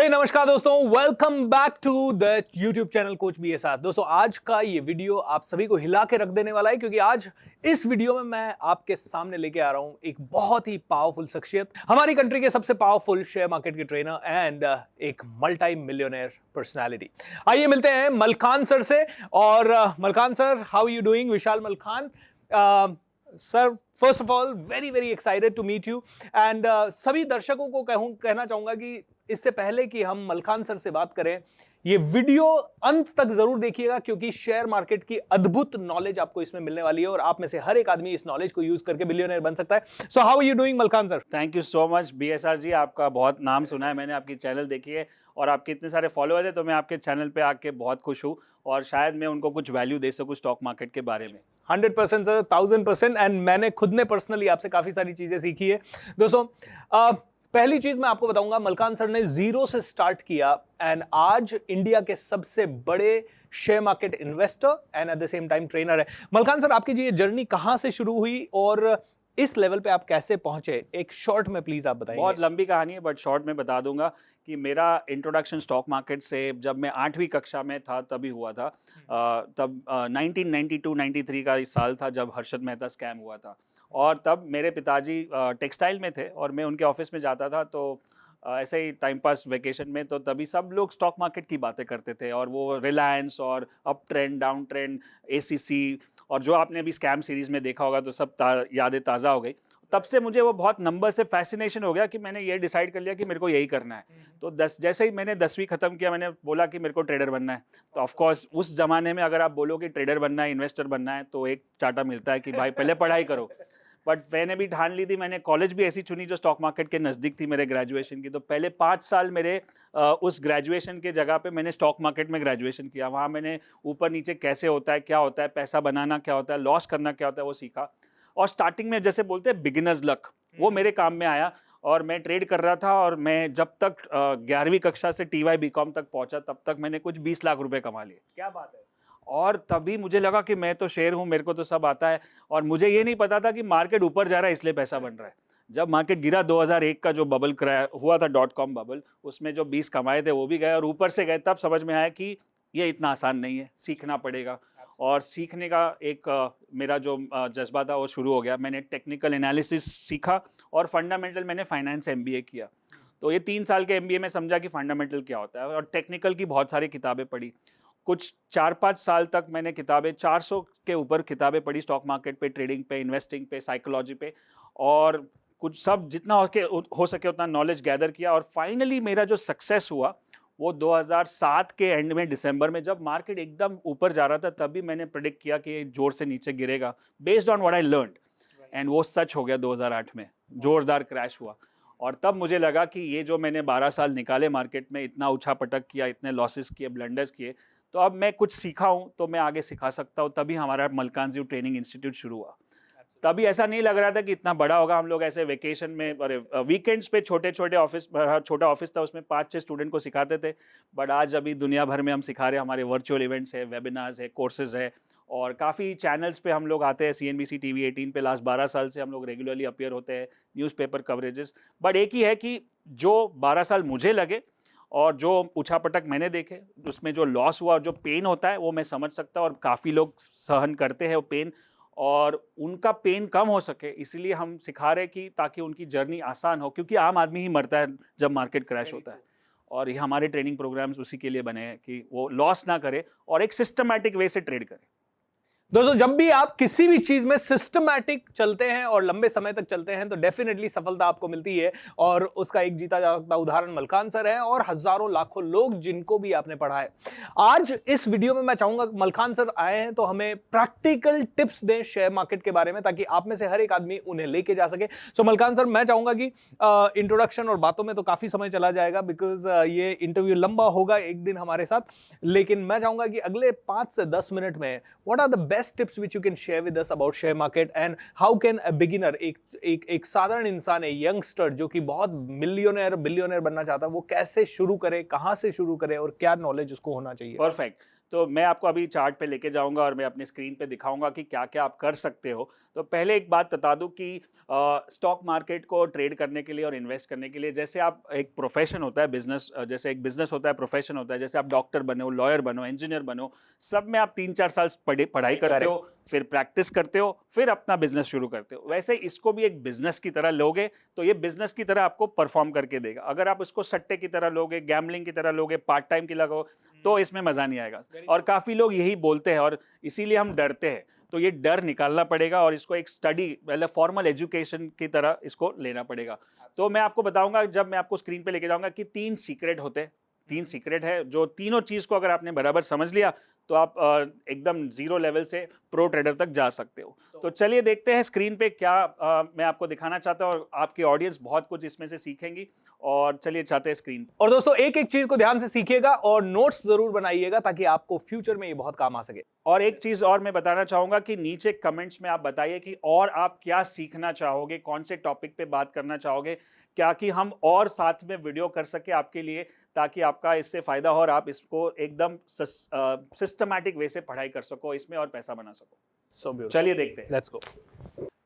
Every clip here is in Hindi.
हे नमस्कार दोस्तों, welcome back to the YouTube channel coach B ए साथ। दोस्तों आज का ये वीडियो आप सभी को हिला के रख देने वाला है, क्योंकि आज इस वीडियो में मैं आपके सामने लेके आ रहा हूं एक बहुत ही पावरफुल शख्सियत, हमारी कंट्री के सबसे पावरफुल शेयर मार्केट के ट्रेनर एंड एक मल्टी मिलियनेयर पर्सनालिटी। आइए मिलते हैं मलखान सर से। और Malkhan sir, how you doing? Vishal Malkhan sir, first of all very very excited to meet you and सभी दर्शकों को कहना चाहूंगा कि इससे पहले कि हम मलखान सर से बात करें, ये वीडियो अंत तक जरूर देखिएगा, क्योंकि शेयर मार्केट की अद्भुत नॉलेज आपको इसमें मिलने वाली है और आप में से हर एक आदमी इस नॉलेज को यूज करके बिलियनर बन सकता है। So how are you doing Malkhan sir? Thank you so much BSR ji, आपका बहुत नाम सुना है मैंने, आपकी चैनल देखी है और आपके इतने सारे फॉलोअर्स हैं, तो मैं आपके चैनल पे आके बहुत खुश हूँ और शायद मैं उनको कुछ वैल्यू दे सकूँ स्टॉक मार्केट के बारे में। 100% सर, 1000%। एंड मैंने खुद ने पर्सनली आपसे काफी सारी चीजें सीखी है। दोस्तों पहली चीज मैं आपको बताऊंगा, मलखान सर ने जीरो से स्टार्ट किया एंड आज इंडिया के सबसे बड़े share market investor and at the same time trainer है। मलखान सर, आपकी ये जर्नी कहां से शुरू हुई और इस लेवल पे आप कैसे पहुंचे? एक शॉर्ट में प्लीज आप बताइए। बहुत लंबी कहानी है बट शॉर्ट में बता दूंगा कि मेरा इंट्रोडक्शन स्टॉक मार्केट से जब मैं 8वीं कक्षा में था तभी हुआ था। तब 1992-93 का साल था जब हर्षद मेहता स्कैम हुआ था और तब मेरे पिताजी टेक्सटाइल में थे और मैं उनके ऑफिस में जाता था, तो ऐसे ही टाइम पास वेकेशन में, तो तभी सब लोग स्टॉक मार्केट की बातें करते थे और वो रिलायंस और up trend down trend ACC और जो आपने अभी स्कैम सीरीज में देखा होगा तो सब यादें ताज़ा हो गई। तब से मुझे वो बहुत नंबर से फैसिनेशन हो गया कि मैंने ये डिसाइड कर लिया कि मेरे को यही करना है। तो जैसे ही मैंने 10वीं ख़त्म किया, मैंने बोला कि मेरे को ट्रेडर बनना है। तो ऑफकोर्स उस ज़माने में अगर आप बोलो कि ट्रेडर बनना है, इन्वेस्टर बनना है, तो एक चाटा मिलता है कि भाई पहले पढ़ाई करो। बट मैंने भी ठान ली थी, मैंने कॉलेज भी ऐसी चुनी जो स्टॉक मार्केट के नज़दीक थी मेरे ग्रेजुएशन की। तो पहले 5 साल मेरे उस ग्रेजुएशन के जगह पे मैंने स्टॉक मार्केट में ग्रेजुएशन किया। वहाँ मैंने ऊपर नीचे कैसे होता है, क्या होता है, पैसा बनाना क्या होता है, लॉस करना क्या होता है, वो सीखा। और स्टार्टिंग में जैसे बोलते हैं बिगिनर्स लक, वो मेरे काम में आया और मैं ट्रेड कर रहा था। और मैं जब तक 11वीं कक्षा से TY BCom तक पहुंचा, तब तक मैंने कुछ 20 लाख रुपए कमा लिए। क्या बात है! और तभी मुझे लगा कि मैं तो शेर हूँ, मेरे को तो सब आता है। और मुझे ये नहीं पता था कि मार्केट ऊपर जा रहा है इसलिए पैसा बन रहा है। जब मार्केट गिरा 2001 का जो बबल क्रैश हुआ था, .com बबल, उसमें जो 20 कमाए थे वो भी गए और ऊपर से गए। तब समझ में आया कि ये इतना आसान नहीं है, सीखना पड़ेगा। और सीखने का एक मेरा जो जज्बा था वो शुरू हो गया। मैंने टेक्निकल एनालिसिस सीखा और फंडामेंटल मैंने फाइनेंस MBA किया। तो ये 3 साल के MBA में समझा कि फंडामेंटल क्या होता है और टेक्निकल की बहुत सारी किताबें पढ़ी। कुछ 4-5 साल तक मैंने किताबें 400 के ऊपर किताबें पढ़ी स्टॉक मार्केट पे, ट्रेडिंग पे, इन्वेस्टिंग पे, साइकोलॉजी पे, और कुछ सब जितना हो सके उतना नॉलेज गैदर किया। और फाइनली मेरा जो सक्सेस हुआ वो 2007 के एंड में, दिसंबर में, जब मार्केट एकदम ऊपर जा रहा था, तभी मैंने प्रेडिक्ट किया कि जोर से नीचे गिरेगा based on what I learned. And वो सच हो गया। 2008 में जोरदार क्रैश हुआ और तब मुझे लगा कि ये जो मैंने 12 साल निकाले मार्केट में, इतना उछा पटक किया, इतने लॉसेस किए, ब्लंडर्स किए, तो अब मैं कुछ सीखा हूँ तो मैं आगे सिखा सकता हूँ। तभी हमारा मलखान जी ट्रेनिंग इंस्टीट्यूट शुरू हुआ। तभी ऐसा नहीं लग रहा था कि इतना बड़ा होगा। हम लोग ऐसे वेकेशन में, अरे वीकेंड्स पे छोटे छोटे ऑफिस, छोटा ऑफिस था, उसमें 5-6 स्टूडेंट को सिखाते थे। बट आज अभी दुनिया भर में हम सिखा रहे हैं। हमारे वर्चुअल इवेंट्स है, वेबिनार्स है, कोर्सेज है और काफ़ी चैनल्स पे हम लोग आते हैं। CNBC TV 18 पे लास्ट 12 साल से हम लोग रेगुलरली अपीयर होते हैं, न्यूज़पेपर कवरेजेस। बट एक ही है कि जो 12 साल मुझे लगे और जो उछापटक मैंने देखे, उसमें जो लॉस हुआ, जो पेन होता है, वो मैं समझ सकता हूँ और काफ़ी लोग सहन करते हैं वो पेन, और उनका पेन कम हो सके इसलिए हम सिखा रहे कि ताकि उनकी जर्नी आसान हो, क्योंकि आम आदमी ही मरता है जब मार्केट क्रैश होता है। और ये हमारे ट्रेनिंग प्रोग्राम्स उसी के लिए बने हैं कि वो लॉस ना करे और एक सिस्टमैटिक वे से ट्रेड करे। दोस्तों, जब भी आप किसी भी चीज में सिस्टमैटिक चलते हैं और लंबे समय तक चलते हैं तो डेफिनेटली सफलता आपको मिलती है। और उसका एक जीता जागता उदाहरण मलखान सर है और हजारों लाखों लोग जिनको भी आपने पढ़ा है। आज इस वीडियो में मैं चाहूंगा मलखान सर आए हैं तो हमें प्रैक्टिकल टिप्स दें शेयर मार्केट के बारे में, ताकि आप में से हर एक आदमी उन्हें लेके जा सके। सो मलखान सर, मैं चाहूंगा कि इंट्रोडक्शन और बातों में तो काफी समय चला जाएगा, बिकॉज ये इंटरव्यू लंबा होगा एक दिन हमारे साथ, लेकिन मैं चाहूंगा कि अगले 5 से 10 मिनट में what are the best tips which you can share with us about share market and how can a beginner, एक साधारण इंसान है, यंगस्टर जो कि बहुत मिलियनेयर बिलियनेयर बनना चाहता है, वो कैसे शुरू करे, कहां से शुरू करे और क्या नॉलेज उसको होना चाहिए? परफेक्ट। तो मैं आपको अभी चार्ट पे लेके जाऊंगा और मैं अपनी स्क्रीन पे दिखाऊंगा कि क्या क्या आप कर सकते हो। तो पहले एक बात बता दूं कि स्टॉक मार्केट को ट्रेड करने के लिए और इन्वेस्ट करने के लिए, जैसे आप एक प्रोफेशन होता है बिजनेस, जैसे एक बिजनेस होता है, प्रोफेशन होता है, जैसे आप डॉक्टर बनो, लॉयर बनो, इंजीनियर बनो, सब में आप 3-4 साल पढ़ाई करते हो, फिर प्रैक्टिस करते हो, फिर अपना बिजनेस शुरू करते हो। वैसे इसको भी एक बिजनेस की तरह लोगे तो ये बिजनेस की तरह आपको परफॉर्म करके देगा। अगर आप इसको सट्टे की तरह लोगे, गैम्बलिंग की तरह लोगे, पार्ट टाइम की लगो, तो इसमें मजा नहीं आएगा। और काफी लोग यही बोलते हैं और इसीलिए हम डरते हैं। तो ये डर निकालना पड़ेगा और इसको एक स्टडी, मतलब फॉर्मल एजुकेशन की तरह इसको लेना पड़ेगा। तो मैं आपको बताऊंगा, जब मैं आपको स्क्रीन पे लेके जाऊंगा, कि 3 सीक्रेट होते हैं। 3 सीक्रेट है, जो तीनों चीज को अगर आपने बराबर समझ लिया तो आप एकदम जीरो लेवल से प्रो ट्रेडर तक जा सकते हो। तो चलिए देखते हैं स्क्रीन पे क्या मैं आपको दिखाना चाहता हूँ, और आपकी ऑडियंस बहुत कुछ इसमें से सीखेंगी। और चलिए चाहते हैं स्क्रीन। और दोस्तों एक एक चीज को ध्यान से सीखिएगा और नोट्स जरूर बनाइएगा ताकि आपको फ्यूचर में ये बहुत काम आ सके। और एक चीज और मैं बताना चाहूंगा कि नीचे कमेंट्स में आप बताइए कि और आप क्या सीखना चाहोगे, कौन से टॉपिक पे बात करना चाहोगे, क्या कि हम और साथ में वीडियो कर सके आपके लिए, ताकि आपका इससे फायदा हो और आप इसको एकदम सिस्टमैटिक वे से पढ़ाई कर सको इसमें और पैसा बना सको। चलिए देखते हैं। Let's go.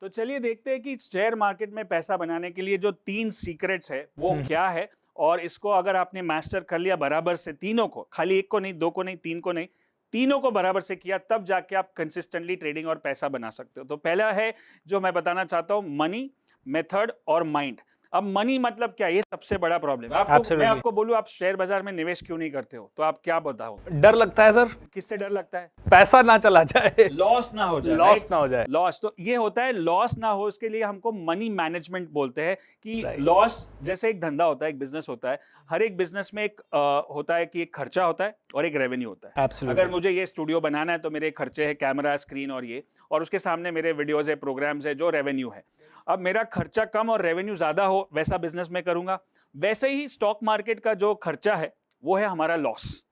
तो चलिए देखते हैं कि शेयर मार्केट में पैसा बनाने के लिए जो 3 सीक्रेट्स है वो क्या है, और इसको अगर आपने मास्टर कर लिया बराबर से, तीनों को, खाली एक को नहीं, 2 को नहीं, 3 को नहीं, तीनों को बराबर से किया, तब जाके आप कंसिस्टेंटली ट्रेडिंग और पैसा बना सकते हो। तो पहला है जो मैं बताना चाहता हूं, मनी, मेथड और माइंड। अब मनी मतलब क्या, ये सबसे बड़ा प्रॉब्लम है। मैं आपको बोलूं आप शेयर बाजार में निवेश क्यों नहीं करते हो, तो आप क्या बताओ? डर लगता है सर। किससे डर लगता है? पैसा ना चला जाए, लॉस ना हो जाए, लॉस ना हो जाए। लॉस तो ये होता है, लॉस ना हो उसके लिए हमको मनी मैनेजमेंट बोलते हैं। कि लॉस, जैसे एक धंधा होता है, एक बिजनेस होता है, हर एक बिजनेस में एक होता है कि एक खर्चा होता है और एक रेवेन्यू होता है। अगर मुझे ये स्टूडियो बनाना है तो मेरे खर्चे है कैमरा, स्क्रीन और ये, और उसके सामने मेरे वीडियोस है, प्रोग्राम्स है, जो रेवेन्यू है। अब मेरा खर्चा कम और रेवेन्यू ज्यादा हो, वैसा बिजनेस में करूंगा। वैसे ही स्टॉक मार्केट का जो खर्चा है वो है हमारा लॉस।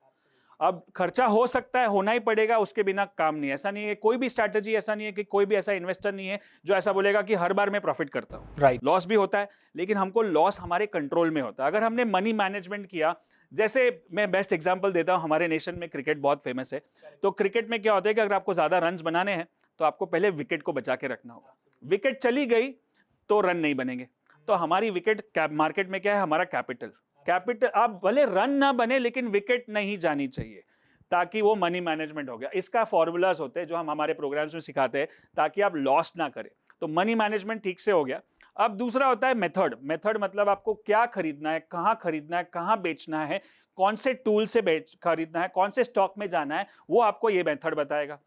अब खर्चा हो सकता है, होना ही पड़ेगा, उसके बिना काम नहीं है। ऐसा नहीं है, कोई भी स्ट्रैटेजी ऐसा नहीं है कि कोई भी ऐसा इन्वेस्टर नहीं है जो ऐसा बोलेगा कि हर बार मैं प्रॉफिट करता हूं। राइट। लॉस भी होता है, लेकिन हमको लॉस हमारे कंट्रोल में होता है अगर हमने मनी मैनेजमेंट किया। जैसे मैं बेस्ट एग्जांपल देता हूं, हमारे नेशन में क्रिकेट बहुत फेमस है। तो क्रिकेट में क्या होता है कि अगर आपको ज्यादा रन्स बनाने हैं तो आपको पहले विकेट को बचा के रखना होगा। विकेट चली गई तो रन नहीं बनेंगे। तो हमारी विकेट मार्केट में क्या है, हमारा कैपिटल। आप भले रन ना बने लेकिन विकेट नहीं जानी चाहिए, ताकि वो मनी मैनेजमेंट हो गया। इसका फॉर्मूलाज होते हैं जो हम हमारे प्रोग्राम्स में सिखाते हैं, ताकि आप लॉस ना करें। तो मनी मैनेजमेंट ठीक से हो गया। अब दूसरा होता है मेथड। मेथड मतलब आपको क्या खरीदना है, कहां बेचना है, कौन से टूल से खरीदना है, कौन से स्टॉक में जाना है, वो आपको ये मेथड बताएगा।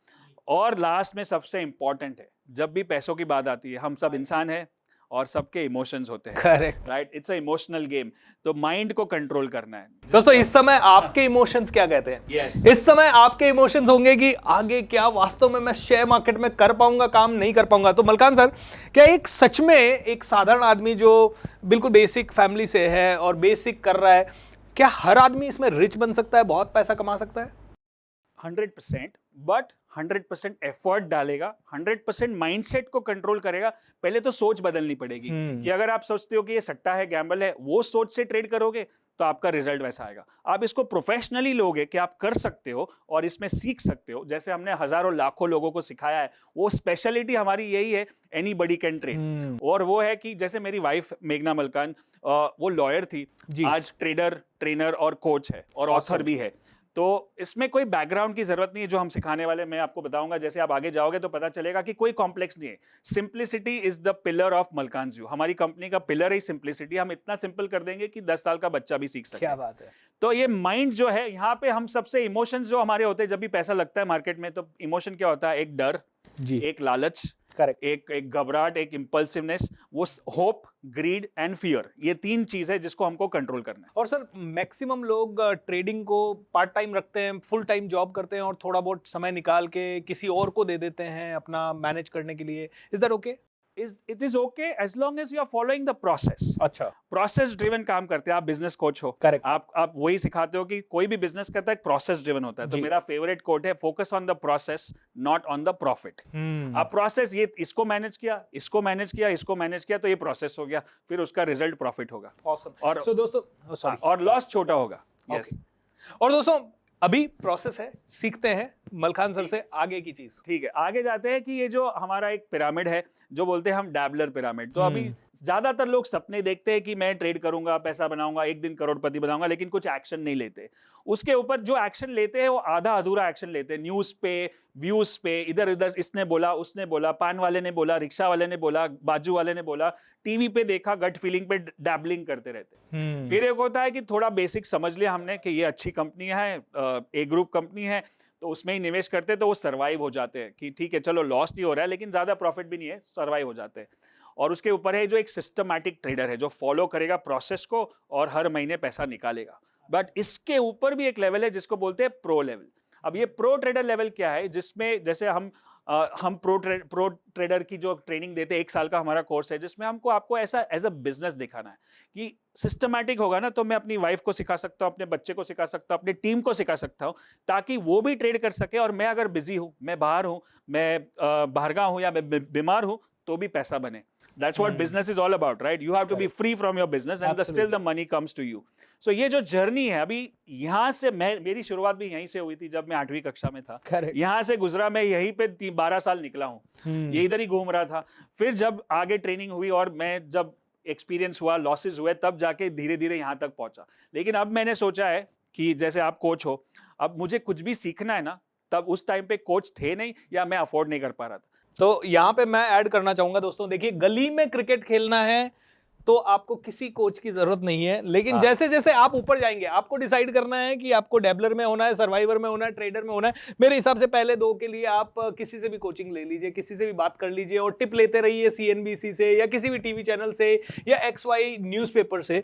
और लास्ट में सबसे इंपॉर्टेंट है, जब भी पैसों की बात आती है, हम सब इंसान हैं और सबके इमोशंस होते हैं। Correct, right, it's a emotional game. तो माइंड को कंट्रोल करना है। दोस्तों इस समय आपके इमोशंस क्या कहते हैं? Yes. इस समय आपके इमोशंस होंगे कि आगे क्या वास्तव में मैं शेयर मार्केट में कर पाऊंगा, काम नहीं कर पाऊंगा। तो मलकान सर, क्या एक सच में एक साधारण आदमी जो बिल्कुल बेसिक फैमिली से है और बेसिक कर रहा है, क्या हर आदमी इसमें रिच बन सकता है, बहुत पैसा कमा सकता है? 100%, बट 100% एफर्ट डालेगा, 100% माइंडसेट को कंट्रोल करेगा। पहले तो सोच बदलनी पड़ेगी कि अगर आप सोचते हो कि ये सट्टा है, गैम्बल है, वो सोच से ट्रेड करोगे तो आपका रिजल्ट वैसा आएगा। आप इसको प्रोफेशनली लोगे कि आप कर सकते हो और इसमें सीख सकते हो, जैसे हमने हजारों लाखों लोगों को सिखाया है। वो स्पेशलिटी हमारी यही है, एनीबॉडी कैन ट्रेड। और वो है कि जैसे मेरी वाइफ मेघना मलकान, वो लॉयर थी, आज ट्रेडर, ट्रेनर और कोच है और ऑथर भी है। तो इसमें कोई बैकग्राउंड की जरूरत नहीं है जो हम सिखाने वाले। मैं आपको बताऊंगा, जैसे आप आगे जाओगे तो पता चलेगा कि कोई कॉम्प्लेक्स नहीं है। Simplicity is the pillar of Malkan's view. हमारी कंपनी का पिलर है सिंप्लिसिटी। हम इतना सिंपल कर देंगे कि 10 साल का बच्चा भी सीख सके। क्या बात है। तो ये माइंड जो है, यहाँ पे हम सबसे इमोशंस जो हमारे होते हैं, जब भी पैसा लगता है मार्केट में, तो इमोशन क्या होता है? एक डर, एक लालच, एक घबराहट, एक इंपल्सिवनेस, वो होप, ग्रीड एंड फियर। ये 3 चीज है जिसको हमको कंट्रोल करना है। और सर मैक्सिमम लोग ट्रेडिंग को पार्ट टाइम रखते हैं, फुल टाइम जॉब करते हैं और थोड़ा बहुत समय निकाल के किसी और को दे देते हैं अपना मैनेज करने के लिए। Is that okay? It is okay as long as you are following the process. अच्छा, प्रोसेस ड्रिवन काम करते हैं। आप बिजनेस कोच हो, करेक्ट। आप वही सिखाते हो कि कोई भी बिजनेस करता है प्रोसेस ड्रिवन होता है। तो मेरा फेवरेट कोट है, focus on the process not on the profit. आप प्रोसेस, ये इसको मैनेज किया, इसको मैनेज किया, इसको मैनेज किया, तो ये प्रोसेस हो गया, फिर उसका रिजल्ट प्रॉफिट होगा। Awesome. और So, दोस्तों और लॉस छोटा होगा। यस। और दोस्तों अभी प्रोसेस है, सीखते हैं मलखान सर से आगे की चीज। ठीक है, आगे जाते हैं कि ये जो हमारा एक पिरामिड है, जो बोलते हैं हम डैबलर पिरामिड। तो अभी ज्यादातर लोग सपने देखते हैं कि मैं ट्रेड करूंगा, पैसा बनाऊंगा, एक दिन करोड़पति बनाऊंगा, लेकिन कुछ एक्शन नहीं लेते। उसके ऊपर जो एक्शन लेते हैं वो आधा अधूरा एक्शन लेते हैं, न्यूज पे, व्यूज पे, इधर उधर इसने बोला, उसने बोला, पान वाले ने बोला, रिक्शा वाले ने बोला, बाजू वाले ने बोला, टीवी पे देखा, गट फीलिंग पे डैबलिंग करते रहते हैं। फिर एक होता है कि थोड़ा बेसिक समझ लिया हमने कि ये अच्छी कंपनी है, ए ग्रुप कंपनी है, तो उसमें ही निवेश करते तो वो सर्वाइव हो जाते हैं कि ठीक है चलो लॉस नहीं हो रहा है लेकिन ज्यादा प्रॉफिट भी नहीं है, सर्वाइव हो जाते हैं। और उसके ऊपर है जो एक सिस्टमैटिक ट्रेडर है जो फॉलो करेगा प्रोसेस को और हर महीने पैसा निकालेगा। बट इसके ऊपर भी एक लेवल है जिसको बोलते हैं प्रो लेवल। अब ये प्रो ट्रेडर लेवल क्या है, जिसमें जैसे हम प्रो ट्रेडर की जो ट्रेनिंग देते हैं, 1 साल का हमारा कोर्स है जिसमें आपको ऐसा एज अ बिजनेस दिखाना है कि सिस्टमैटिक होगा ना तो मैं अपनी वाइफ को सिखा सकता हूँ, अपने बच्चे को सिखा सकता हूँ, अपनी टीम को सिखा सकता हूँ, ताकि वो भी ट्रेड कर सके। और मैं अगर बिजी हूँ, मैं बाहर हूँ, मैं बाहरगांव हूँ या मैं बीमार हूँ, तो भी पैसा बने। That's what business is all about, right? You have to be free from your business and still the money comes to you. So ये जो जर्नी है, अभी यहाँ से मेरी शुरुआत भी यहीं से हुई थी जब मैं 8वीं कक्षा में था। यहाँ से गुजरा, मैं यहीं पे 12 साल निकला हूँ, ये इधर ही घूम रहा था। फिर जब आगे ट्रेनिंग हुई और मैं जब एक्सपीरियंस हुआ, लॉसेस हुए, तब जाके धीरे धीरे यहाँ तक पहुंचा। लेकिन अब मैंने सोचा है कि जैसे आप कोच हो, अब मुझे कुछ भी सीखना है ना, तब उस टाइम पे कोच थे नहीं या मैं अफोर्ड नहीं कर पा रहा था। तो यहाँ पे मैं ऐड करना चाहूंगा दोस्तों, देखिए गली में क्रिकेट खेलना है तो आपको किसी कोच की जरूरत नहीं है, लेकिन जैसे जैसे आप ऊपर जाएंगे आपको डिसाइड करना है कि आपको डेबलर में होना है, सर्वाइवर में होना है, ट्रेडर में होना है। मेरे हिसाब से पहले 2 के लिए आप किसी से भी कोचिंग ले लीजिए, किसी से भी बात कर लीजिए और टिप लेते रहिए CNBC से या किसी भी टीवी चैनल से या XY न्यूज़पेपर से।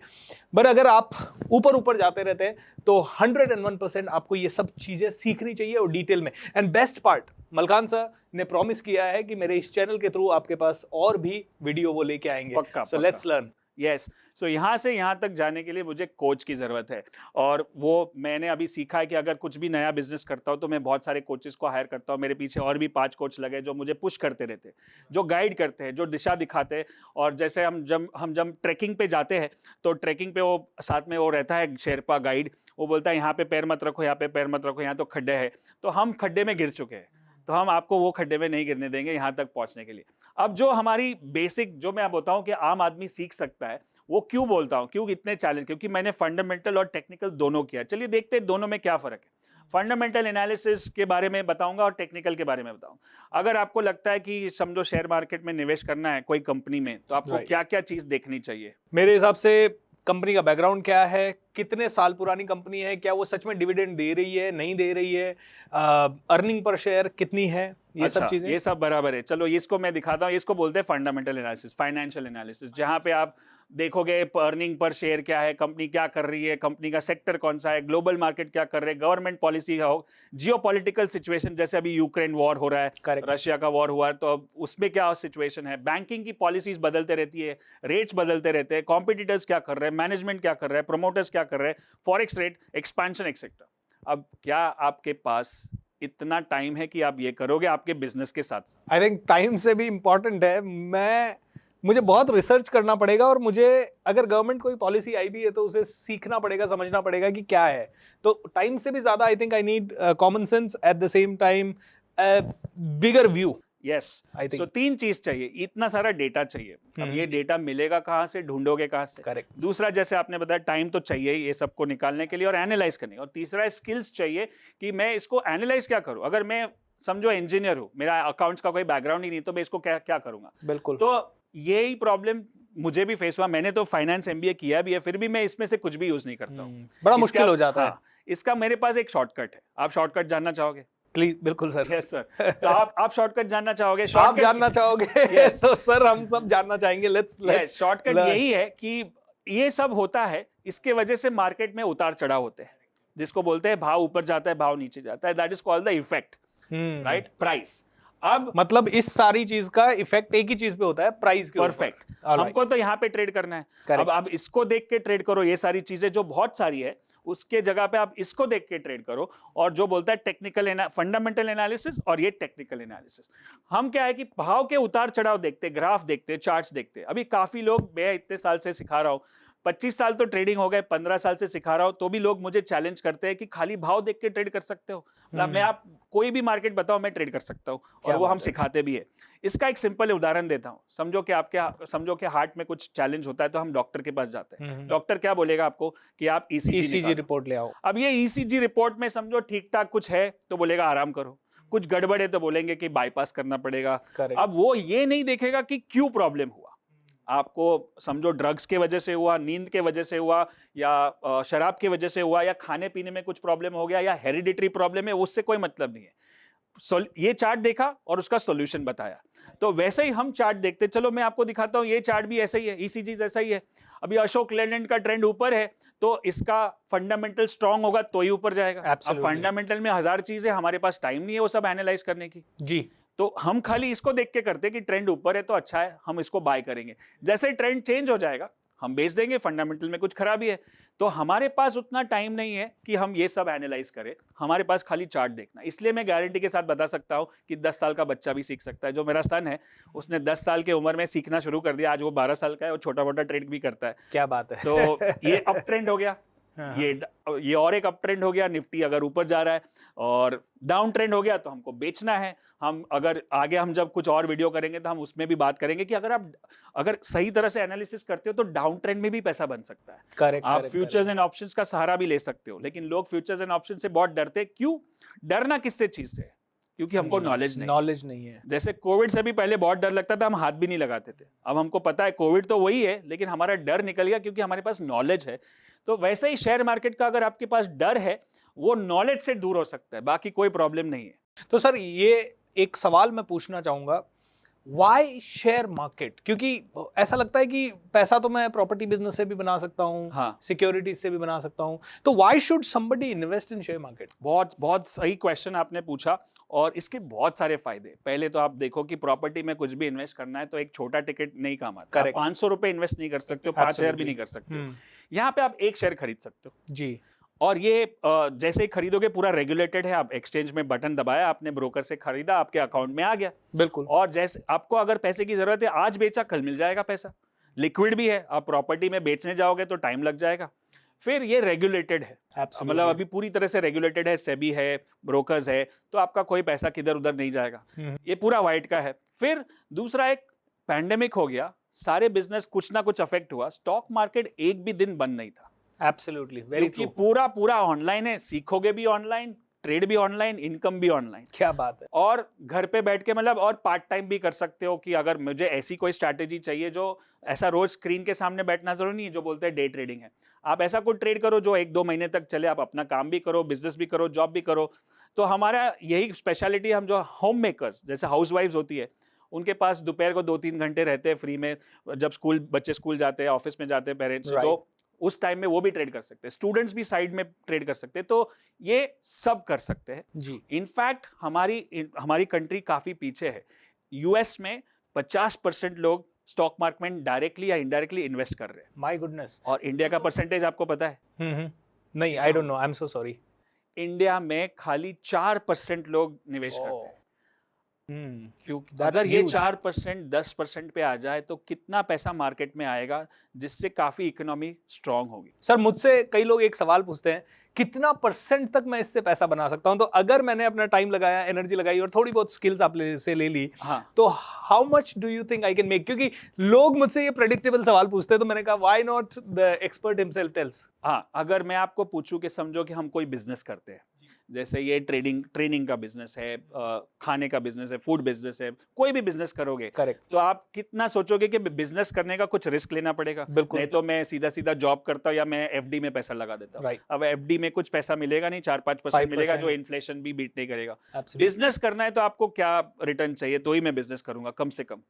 बट अगर आप ऊपर ऊपर जाते रहते हैं तो 101% आपको ये सब चीजें सीखनी चाहिए और डिटेल में। And best part, Malkhan sir ने प्रॉमिस किया है कि मेरे इस चैनल के थ्रू आपके पास और भी वीडियो वो लेके आएंगे। So let's learn. यस, सो यहाँ से यहाँ तक जाने के लिए मुझे कोच की ज़रूरत है। और वो मैंने अभी सीखा है कि अगर कुछ भी नया बिजनेस करता हूँ तो मैं बहुत सारे कोचेस को हायर करता हूँ। मेरे पीछे और भी 5 कोच लगे जो मुझे पुश करते रहते हैं, जो गाइड करते हैं, जो दिशा दिखाते हैं। और जैसे हम जब ट्रैकिंग पे जाते हैं तो ट्रैकिंग पे वो साथ में वो रहता है शेरपा गाइड, वो बोलता है यहाँ पे पैर मत रखो, यहाँ पे पैर मत रखो, यहाँ तो खड्डे हैं। तो हम खड्डे में गिर चुके हैं, तो हम आपको वो खड्डे में नहीं गिरने देंगे यहाँ तक पहुँचने के लिए। अब जो हमारी बेसिक, जो मैं बताऊँ कि आम आदमी सीख सकता है, वो क्यों बोलता हूँ, क्यों इतने चैलेंज, क्योंकि मैंने फंडामेंटल और टेक्निकल दोनों किया। चलिए देखते हैं दोनों में क्या फर्क है। फंडामेंटल एनालिसिस के बारे में बताऊंगा और टेक्निकल के बारे में बताऊंगा। अगर आपको लगता है कि समझो शेयर मार्केट में निवेश करना है कोई कंपनी में, तो आपको क्या क्या चीज देखनी चाहिए? मेरे हिसाब से कंपनी का बैकग्राउंड क्या है, कितने साल पुरानी कंपनी है, क्या वो सच में डिविडेंड दे रही है, नहीं दे रही है, अर्निंग पर शेयर कितनी है, ये सब चीजें। ये सब बराबर है। चलो इसको मैं दिखाता हूँ। इसको बोलते हैं फंडामेंटल एनालिसिस, फाइनेंशियल एनालिसिस, जहां पे आप देखोगे अर्निंग पर शेयर क्या है, कंपनी क्या कर रही है, कंपनी का सेक्टर कौन सा है, ग्लोबल मार्केट क्या कर रहे हैं, गवर्नमेंट पॉलिसी हो, जियोपॉलिटिकल सिचुएशन, जैसे अभी यूक्रेन वॉर हो रहा है, रशिया का वॉर हुआ है, तो अब उसमें क्या सिचुएशन है, बैंकिंग की पॉलिसीज बदलते रहती है, रेट्स बदलते रहते हैं, कॉम्पिटिटर्स क्या कर रहे हैं, मैनेजमेंट क्या कर रहे हैं, प्रोमोटर्स क्या कर रहे हैं, फॉरेक्स रेट, एक्सपेंशन एक्सेट्रा। अब क्या आपके पास इतना टाइम है कि आप ये करोगे आपके बिजनेस के साथ? आई थिंक टाइम से भी इंपॉर्टेंट है। मुझे बहुत रिसर्च करना पड़ेगा और मुझे अगर गवर्नमेंट कोई पॉलिसी आई भी है तो उसे सीखना पड़ेगा, समझना पड़ेगा कि क्या है। तो टाइम से भी ज्यादा I think I need common sense, at the same time bigger view. Yes, so 3 चीज चाहिए, इतना सारा डेटा चाहिए। अब ये डेटा मिलेगा कहाँ से, ढूंढोगे कहाँ से? करेक्ट। दूसरा, जैसे आपने बताया, टाइम तो चाहिए ये सबको निकालने के लिए और एनालाइज करने। और तीसरा, स्किल्स चाहिए कि मैं इसको एनालाइज क्या करूं। अगर मैं समझो इंजीनियर हूं, मेरा अकाउंट्स का कोई बैकग्राउंड ही नहीं, तो मैं इसको क्या करूंगा? बिल्कुल। तो यही प्रॉब्लम मुझे भी फेस हुआ। मैंने तो फाइनेंस MBA किया भी है, फिर भी मैं इसमें से कुछ भी यूज नहीं करता हूँ। बड़ा मुश्किल हो जाता है। इसका मेरे पास एक शॉर्टकट है। आप शॉर्टकट जानना चाहोगे? बिल्कुल सर। Yes sir. तो आप शॉर्टकट जानना चाहोगे? आप जानना चाहोगे? yes. तो सर हम सब जानना चाहेंगे। लेट्स शॉर्टकट यही है कि ये सब होता है, इसके वजह से मार्केट में उतार चढ़ाव होते हैं, जिसको बोलते हैं भाव ऊपर जाता है, भाव नीचे जाता है। That is called the effect, right? Price. अब मतलब इस सारी चीज का इफेक्ट एक ही चीज पे होता है, प्राइस के ऊपर। परफेक्ट। हमको तो यहाँ पे ट्रेड करना है। अब इसको देख के ट्रेड करो, ये सारी चीजें जो बहुत सारी है उसके जगह पे आप इसको देख के ट्रेड करो। और जो बोलता है टेक्निकल फंडामेंटल एनालिसिस और ये टेक्निकल एनालिसिस, हम क्या है कि भाव के उतार चढ़ाव देखते, ग्राफ देखते, चार्ट्स देखते। अभी काफी लोग, मैं इतने साल से सिखा रहा हूँ, 25 साल तो ट्रेडिंग हो गए, 15 साल से सिखा रहा हूं, तो भी लोग मुझे चैलेंज करते हैं कि खाली भाव देख के ट्रेड कर सकते हो। मतलब मैं आप कोई भी मार्केट बताओ, मैं ट्रेड कर सकता हूं, और वो हम सिखाते भी है। इसका एक सिंपल उदाहरण देता हूं। समझो कि हार्ट में कुछ चैलेंज होता है, तो हम डॉक्टर के पास जाते हैं। डॉक्टर क्या बोलेगा आपको कि आप ईसीजी रिपोर्ट ले आओ। अब ये ईसीजी रिपोर्ट में समझो ठीक ठाक कुछ है तो बोलेगा आराम करो, कुछ गड़बड़ है तो बोलेंगे कि बाईपास करना पड़ेगा। अब वो ये नहीं देखेगा कि क्यों प्रॉब्लम हुआ। आपको समझो ड्रग्स के वजह से हुआ, नींद के वजह से हुआ, या शराब की वजह से हुआ, या खाने पीने में कुछ प्रॉब्लम हो गया, या हेरिडिटरी प्रॉब्लम है, उससे कोई मतलब नहीं है। ये चार्ट देखा और उसका सॉल्यूशन बताया। तो वैसे ही हम चार्ट देखते, चलो मैं आपको दिखाता हूं, ये चार्ट भी ऐसा ही है, ईसीजी जैसा ही है। अभी अशोक लेलैंड का ट्रेंड ऊपर है, तो इसका फंडामेंटल स्ट्रांग होगा तो ही ऊपर जाएगा। अब फंडामेंटल में 1000 चीजें, हमारे पास टाइम नहीं है वो सब एनालाइज करने की जी। तो हम खाली इसको देख के करते कि ट्रेंड ऊपर है तो अच्छा है, हम इसको बाय करेंगे। जैसे ट्रेंड चेंज हो जाएगा हम बेच देंगे, फंडामेंटल में कुछ खराबी है तो हमारे पास उतना टाइम नहीं है कि हम ये सब एनालाइज करें, हमारे पास खाली चार्ट देखना। इसलिए मैं गारंटी के साथ बता सकता हूं कि 10 साल का बच्चा भी सीख सकता है। जो मेरा सन है उसने 10 साल की उम्र में सीखना शुरू कर दिया, आज वो 12 साल का है, वो छोटा मोटा ट्रेड भी करता है। क्या बात है। तो ये अप ट्रेंड हो गया। ये और एक अप ट्रेंड हो गया, निफ्टी अगर ऊपर जा रहा है, और डाउन ट्रेंड हो गया तो हमको बेचना है। हम अगर आगे हम जब कुछ और वीडियो करेंगे तो हम उसमें भी बात करेंगे कि अगर सही तरह से एनालिसिस करते हो तो डाउन ट्रेंड में भी पैसा बन सकता है। आप फ्यूचर्स एंड ऑप्शंस का सहारा भी ले सकते हो, लेकिन लोग फ्यूचर्स एंड ऑप्शन से बहुत डरते। क्यों डरना, किससे चीज से? क्योंकि हमको नॉलेज नहीं है। जैसे कोविड से भी पहले बहुत डर लगता था, हम हाथ भी नहीं लगाते थे। अब हमको पता है कोविड तो वही है, लेकिन हमारा डर निकल गया क्योंकि हमारे पास नॉलेज है। तो वैसे ही शेयर मार्केट का अगर आपके पास डर है, वो नॉलेज से दूर हो सकता है, बाकी कोई प्रॉब्लम नहीं है। तो सर ये एक सवाल मैं पूछना चाहूंगा, वाई शेयर मार्केट? क्योंकि ऐसा लगता है कि पैसा तो मैं प्रॉपर्टी बिजनेस से भी बना सकता हूँ, हाँ, सिक्योरिटीज से भी बना सकता हूँ, तो why should somebody invest in share market? बहुत सही क्वेश्चन आपने पूछा, और इसके बहुत सारे फायदे। पहले तो आप देखो कि प्रॉपर्टी में कुछ भी इन्वेस्ट करना है तो एक छोटा टिकट नहीं काम आता। 500 रुपए इन्वेस्ट नहीं कर सकते हो, 5000 भी नहीं कर सकते हो। यहाँ पे आप एक शेयर खरीद सकते हो जी। और ये जैसे ही खरीदोगे पूरा रेगुलेटेड है। आप एक्सचेंज में बटन दबाया, आपने ब्रोकर से खरीदा, आपके अकाउंट में आ गया। बिल्कुल। और जैसे आपको अगर पैसे की जरूरत है, आज बेचा कल मिल जाएगा पैसा, लिक्विड भी है। आप प्रॉपर्टी में बेचने जाओगे तो टाइम लग जाएगा। फिर ये रेगुलेटेड है, मतलब अभी पूरी तरह से रेगुलेटेड है, सेबी है, ब्रोकर्स है, तो आपका कोई पैसा किधर उधर नहीं जाएगा। ये पूरा वाइट का है। फिर दूसरा, एक पैंडेमिक हो गया, सारे बिजनेस कुछ ना कुछ अफेक्ट हुआ, स्टॉक मार्केट एक भी दिन बंद नहीं था। Absolutely, very true. पूरा ऑनलाइन है, सीखोगे भी ऑनलाइन, ट्रेड भी ऑनलाइन, इनकम भी ऑनलाइन। क्या बात है। और घर पे बैठ के मतलब और पार्ट टाइम भी कर सकते हो कि अगर मुझे ऐसी कोई स्ट्रैटेजी चाहिए जो ऐसा रोज स्क्रीन के सामने बैठना जरूरी नहीं है, जो बोलते हैं डे ट्रेडिंग है। आप ऐसा कोई ट्रेड करो जो 1-2 महीने तक चले, आप अपना काम भी करो, बिजनेस भी करो, जॉब भी करो। तो हमारा यही स्पेशलिटी, हम जो होम मेकर्स जैसे हाउस वाइफ्स होती है, उनके पास दोपहर को 2-3 घंटे रहते हैं फ्री में, जब बच्चे स्कूल जाते हैं, ऑफिस में जाते हैं पेरेंट्स, तो उस टाइम में वो भी ट्रेड कर सकते हैं। स्टूडेंट्स भी साइड में ट्रेड कर सकते हैं। तो ये सब कर सकते हैं जी। इनफैक्ट हमारी कंट्री काफी पीछे है। यूएस में 50% लोग स्टॉक मार्केट में डायरेक्टली या इनडायरेक्टली इन्वेस्ट कर रहे हैं। My goodness. और इंडिया का परसेंटेज आपको पता है? नहीं, I don't know, I am so sorry. India में खाली 4% लोग निवेश करते हैं। क्योंकि अगर ये 4% 10% पे आ जाए तो कितना पैसा मार्केट में आएगा, जिससे काफी इकोनॉमी स्ट्रांग होगी। सर मुझसे कई लोग एक सवाल पूछते हैं, कितना परसेंट तक मैं इससे पैसा बना सकता हूं? तो अगर मैंने अपना टाइम लगाया, एनर्जी लगाई और थोड़ी बहुत स्किल्स आप से ले ली, हाँ, तो how much do you think I can make? क्योंकि लोग मुझसे ये प्रेडिक्टेबल सवाल पूछते हैं, तो मैंने कहा why not the expert himself tells. हाँ, अगर मैं आपको पूछूं कि समझो कि हम कोई बिजनेस करते हैं, जैसे ये ट्रेनिंग का बिजनेस है, खाने का बिजनेस है, फूड बिजनेस है, कोई भी बिजनेस करोगे, करेक्ट, तो आप कितना सोचोगे कि बिजनेस करने का कुछ रिस्क लेना पड़ेगा? नहीं तो मैं सीधा जॉब करता हूं या मैं एफडी में पैसा लगा देता हूं। अब एफडी में कुछ पैसा मिलेगा नहीं, 4-5% मिलेगा, जो इन्फ्लेशन भी बीट नहीं करेगा। बिजनेस करना है तो आपको क्या रिटर्न चाहिए, तो ही मैं बिजनेस करूंगा कम से कम।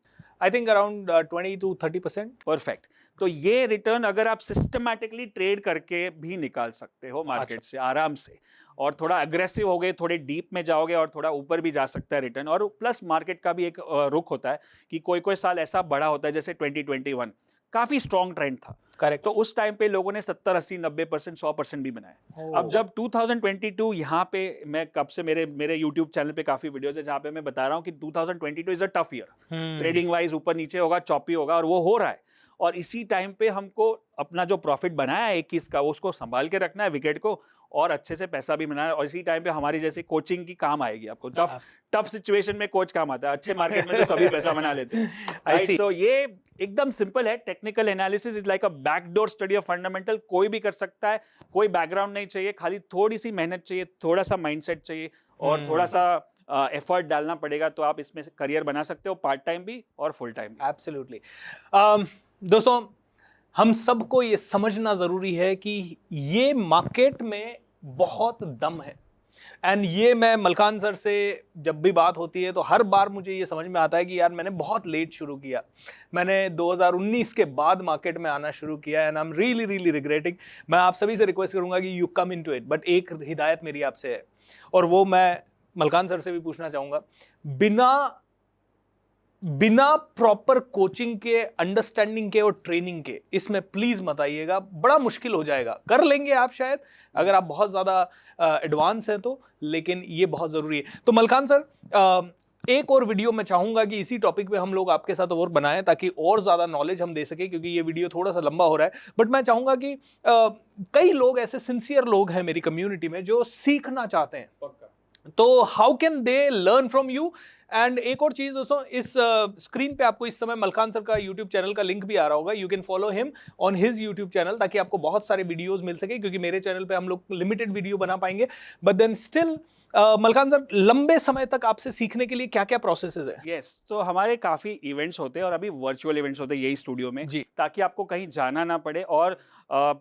I think around 20 to 30%। Perfect. तो ये रिटर्न अगर आप सिस्टमैटिकली ट्रेड करके भी निकाल सकते हो मार्केट से आराम से, और थोड़ा अग्रेसिव हो गए, थोड़े डीप में जाओगे और थोड़ा ऊपर भी जा सकता है रिटर्न। और प्लस मार्केट का भी एक रुख होता है कि कोई साल ऐसा बड़ा होता है, जैसे 2021 काफी स्ट्रॉन्ग ट्रेंड था, करेक्ट, तो उस टाइम पे लोगों ने 70, 80, 90%, 100% भी बनाए। अब जब 2022 यहाँ पे, मैं कब से मेरे YouTube चैनल पे काफी वीडियोस है जहाँ पे मैं बता रहा हूँ कि 2022 is a tough year, trading wise ऊपर नीचे होगा, चॉपी होगा, और वो हो रहा है। और इसी टाइम पे हमको अपना जो प्रॉफिट बनाया है 21 का उसको संभाल के रखना है विकेट को, और अच्छे से पैसा भी बनाना है। और इसी टाइम पे हमारी जैसी कोचिंग की काम आएगी आपको। टफ सिचुएशन में कोच काम आता है, अच्छे मार्केट में तो सभी पैसा बना लेते हैं, राइट? सो ये एकदम सिंपल है। Technical analysis is like a backdoor study of fundamental. कोई भी कर सकता है, कोई बैकग्राउंड नहीं चाहिए, खाली थोड़ी सी मेहनत चाहिए, थोड़ा सा माइंडसेट चाहिए और थोड़ा सा एफर्ट डालना पड़ेगा, तो आप इसमें करियर बना सकते हो, पार्ट टाइम भी और फुल टाइम भी। एब्सोल्युटली। दोस्तों, हम सबको ये समझना जरूरी है कि ये मार्केट में बहुत दम है। एंड ये मैं मलकान सर से जब भी बात होती है तो हर बार मुझे ये समझ में आता है कि यार मैंने बहुत लेट शुरू किया, मैंने 2019 के बाद मार्केट में आना शुरू किया, and I am really really regretting. मैं आप सभी से रिक्वेस्ट करूंगा कि you come into it, but एक हिदायत मेरी आपसे है, और वो मैं मलकान सर से भी पूछना चाहूंगा। बिना प्रॉपर कोचिंग के, अंडरस्टैंडिंग के और ट्रेनिंग के इसमें प्लीज मत आइएगा, बड़ा मुश्किल हो जाएगा। कर लेंगे आप शायद अगर आप बहुत ज्यादा एडवांस हैं तो, लेकिन ये बहुत जरूरी है। तो मलकान सर, एक और वीडियो मैं चाहूंगा कि इसी टॉपिक पे हम लोग आपके साथ और बनाएं ताकि और ज्यादा नॉलेज हम दे सके, क्योंकि ये वीडियो थोड़ा सा लंबा हो रहा है। बट मैं चाहूंगा कि कई लोग ऐसे सिंसियर लोग हैं मेरी कम्युनिटी में जो सीखना चाहते हैं, तो how can they learn from you? And एक और चीज दोस्तों, इस स्क्रीन पे आपको इस समय मलकान सर का यूट्यूब चैनल का लिंक भी आ रहा होगा। You can follow him on his YouTube channel, ताकि आपको बहुत सारे वीडियोस मिल सके, क्योंकि मेरे चैनल पे हम लोग लिमिटेड वीडियो बना पाएंगे। But then still Malkhan sir, लंबे समय तक आपसे सीखने के लिए क्या क्या प्रोसेसेस है? यस, तो हमारे काफी इवेंट्स होते हैं और अभी वर्चुअल इवेंट्स होते हैं यही स्टूडियो में जी। ताकि आपको कहीं जाना ना पड़े, और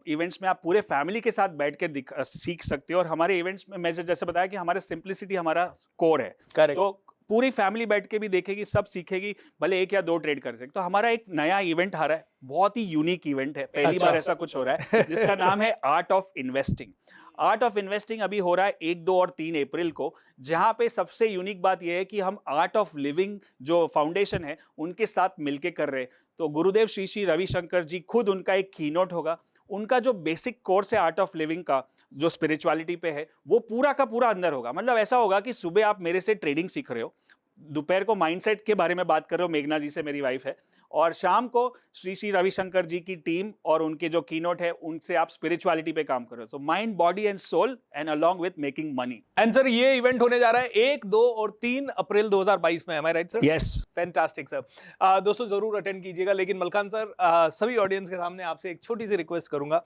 इवेंट्स में आप पूरे फैमिली के साथ बैठ के सीख सकते हो। और हमारे इवेंट्स में मैं जैसे बताया कि हमारे सिंप्लिसिटी हमारा कोर है। करेक्ट। तो पूरी फैमिली बैठ के भी देखेगी, सब सीखेगी, भले एक या दो ट्रेड कर सके। तो हमारा एक नया इवेंट आ रहा है, बहुत ही यूनिक इवेंट है, पहली बार ऐसा कुछ हो रहा है, जिसका नाम है art of investing. Art of investing अभी हो रहा है 1, 2 और 3 अप्रैल को, जहां पे सबसे यूनिक बात यह है कि हम आर्ट ऑफ लिविंग जो फाउंडेशन है उनके साथ मिलके कर रहे हैं। तो गुरुदेव श्री श्री रविशंकर जी खुद, उनका एक कीनोट होगा। उनका जो बेसिक कोर्स है आर्ट ऑफ लिविंग का, जो स्पिरिचुअलिटी पे है, वो पूरा का पूरा अंदर होगा। मतलब ऐसा होगा कि सुबह आप मेरे से ट्रेडिंग सीख रहे हो, दोपहर को माइंडसेट के बारे में बात कर रहे हो, मेघना जी से, मेरी वाइफ है, और शाम को श्री श्री रविशंकर जी की टीम और उनके जो कीनोट है उनसे आप स्पिरिचुअलिटी पे काम कर रहे हो। तो mind, body and soul, and along with making money. And sir, ये इवेंट होने जा रहा है 1, 2 और 3 अप्रैल 2022 में, am I right, sir? Yes, fantastic sir. दोस्तों जरूर अटेंड कीजिएगा। लेकिन मलकान सर, सभी ऑडियंस के सामने आपसे एक छोटी सी रिक्वेस्ट करूंगा।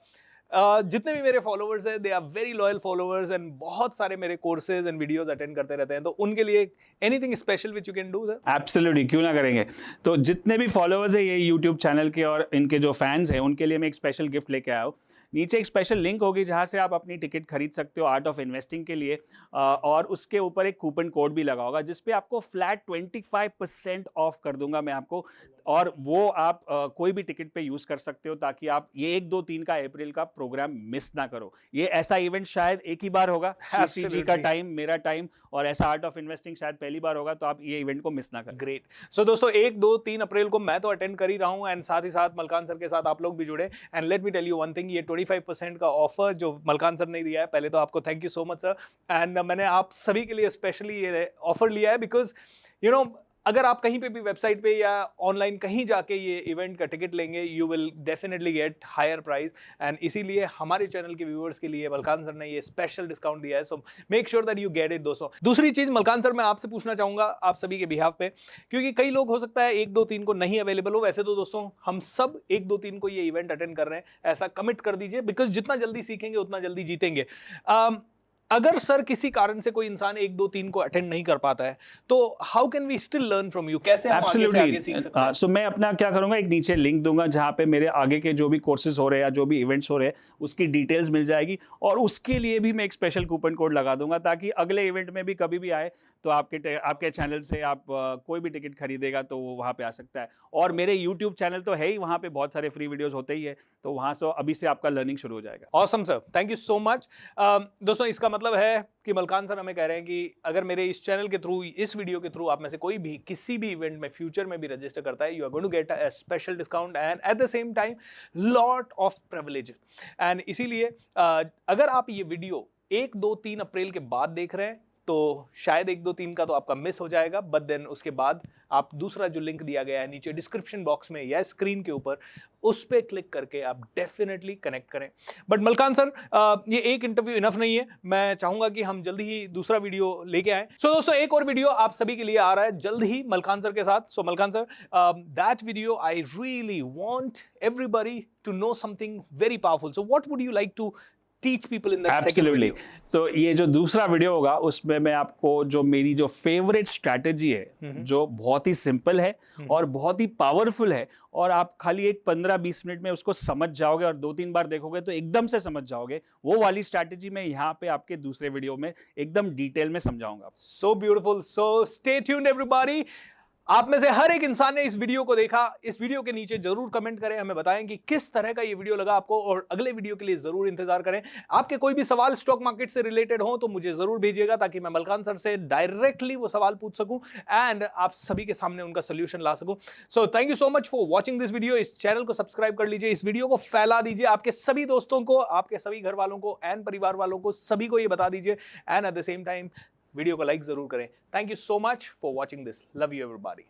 जितने भी मेरे फॉलोअर्स हैं, they are very loyal followers, and बहुत सारे मेरे कोर्सेज एंड वीडियोस अटेंड करते रहते हैं, तो उनके लिए anything special which you can do sir? Absolutely, क्यों ना करेंगे। तो जितने भी फॉलोअर्स है ये यूट्यूब चैनल के और इनके जो फैंस हैं, उनके लिए मैं एक स्पेशल गिफ्ट लेके आया हूँ। नीचे एक स्पेशल लिंक होगी जहाँ से आप अपनी टिकट खरीद सकते हो आर्ट ऑफ इन्वेस्टिंग के लिए, और उसके ऊपर एक कूपन कोड भी लगा होगा जिसपे आपको फ्लैट 25% ऑफ कर दूंगा मैं आपको, और वो आप कोई भी टिकट पे यूज कर सकते हो, ताकि आप ये 1, 2, 3 का अप्रैल का प्रोग्राम मिस ना करो। ये ऐसा इवेंट शायद एक ही बार होगा, श्री जी का टाइम, मेरा टाइम, और ऐसा आर्ट ऑफ इन्वेस्टिंग शायद पहली बार होगा, तो आप ये इवेंट को मिस ना करें। ग्रेट। सो दोस्तों, 1, 2, 3 अप्रैल को मैं तो अटेंड कर ही रहा हूँ, एंड साथ ही साथ मलकान सर के साथ आप लोग भी जुड़े। And let me tell you one thing, ये 25% का ऑफर जो मलकान सर ने दिया है, पहले तो आपको thank you so much sir. And मैंने आप सभी के लिए स्पेशली ये ऑफर लिया है, बिकॉज यू नो, अगर आप कहीं पे भी वेबसाइट पे या ऑनलाइन कहीं जाके ये इवेंट का टिकट लेंगे, you will definitely get higher price, and इसीलिए हमारे चैनल के व्यूअर्स के लिए मलकान सर ने ये स्पेशल डिस्काउंट दिया है। So make sure that you get it दोस्तों। दूसरी चीज मलकान सर, मैं आपसे पूछना चाहूंगा आप सभी के बिहाफ पे, क्योंकि कई लोग हो सकता है 1, 2, 3 को नहीं अवेलेबल हो। वैसे तो दोस्तों हम सब 1, 2, 3 को ये इवेंट अटेंड कर रहे हैं, ऐसा कमिट कर दीजिए, बिकॉज जितना जल्दी सीखेंगे उतना जल्दी जीतेंगे। अगर सर किसी कारण से कोई इंसान 1, 2, 3 को अटेंड नहीं कर पाता है, तो how can we still learn from you? कैसे हम आगे से आगे सीख सकते हैं? सो मैं अपना क्या करूंगा, एक नीचे लिंक दूंगा जहां पे मेरे आगे के जो भी कोर्सेज हो रहे हैं या जो भी इवेंट्स हो रहे हैं उसकी डिटेल्स मिल जाएगी, और उसके लिए भी मैं एक स्पेशल कूपन कोड लगा दूंगा, ताकि अगले इवेंट में भी कभी भी आए तो आपके चैनल से आप कोई भी टिकट खरीदेगा तो वो वहां पे आ सकता है। और मेरे यूट्यूब चैनल तो है ही, वहां पे बहुत सारे फ्री वीडियोस होते ही है, तो वहां से अभी से आपका लर्निंग शुरू हो जाएगा। Awesome sir, thank you so much. दोस्तों, इसका मतलब है कि मलकान सर हमें कह रहे हैं कि अगर मेरे इस चैनल के थ्रू, इस वीडियो के थ्रू आप में से कोई भी किसी भी इवेंट में फ्यूचर में भी रजिस्टर करता है, you are going to get a special discount and at the same time lot of privilege. And इसीलिए अगर आप ये वीडियो 1, 2, 3 अप्रैल के बाद देख रहे हैं, तो शायद 1 2 3 का तो आपका मिस हो जाएगा, बट देन उसके बाद आप दूसरा जो लिंक दिया गया है नीचे डिस्क्रिप्शन बॉक्स में या स्क्रीन के ऊपर, उस पे क्लिक करके आप डेफिनेटली कनेक्ट करें। बट मलकान सर, ये एक इंटरव्यू इनफ नहीं है, मैं चाहूंगा कि हम जल्दी ही दूसरा वीडियो लेके आए। सो दोस्तों, एक और वीडियो आप सभी के लिए आ रहा है जल्द ही मलकान सर के साथ। So Malkan sir, that video I really want everybody to know something very powerful. So what would you like to teach people in that second absolutely. video? तो ये जो दूसरा वीडियो होगा उसमें मैं आपको जो मेरी जो फेवरेट स्ट्रैटेजी है, जो बहुत ही सिंपल है और बहुत ही पावरफुल है, और आप खाली एक 15-20 मिनट में उसको समझ जाओगे और 2-3 बार देखोगे तो एकदम से समझ जाओगे, वो वाली स्ट्रैटेजी मैं यहाँ पे आपके दूसरे वीडियो में एकदम डिटेल में समझाऊंगा। So beautiful. So stay tuned everybody. आप में से हर एक इंसान ने इस वीडियो को देखा। इस वीडियो के नीचे जरूर कमेंट करें, हमें बताएं कि किस तरह का ये वीडियो लगा आपको, और अगले वीडियो के लिए जरूर इंतजार करें। आपके कोई भी सवाल स्टॉक मार्केट से रिलेटेड हो तो मुझे जरूर भेजिएगा, ताकि मैं मलकान सर से डायरेक्टली वो सवाल पूछ सकूं एंड आप सभी के सामने उनका सोल्यूशन ला सकूं। So thank you so much for watching this video. इस चैनल को सब्सक्राइब कर लीजिए, इस वीडियो को फैला दीजिए आपके सभी दोस्तों को, आपके सभी घर वालों को एंड परिवार वालों को, सभी को ये बता दीजिए, and at the same time video को लाइक जरूर करें। Thank you so much for watching this. Love you everybody.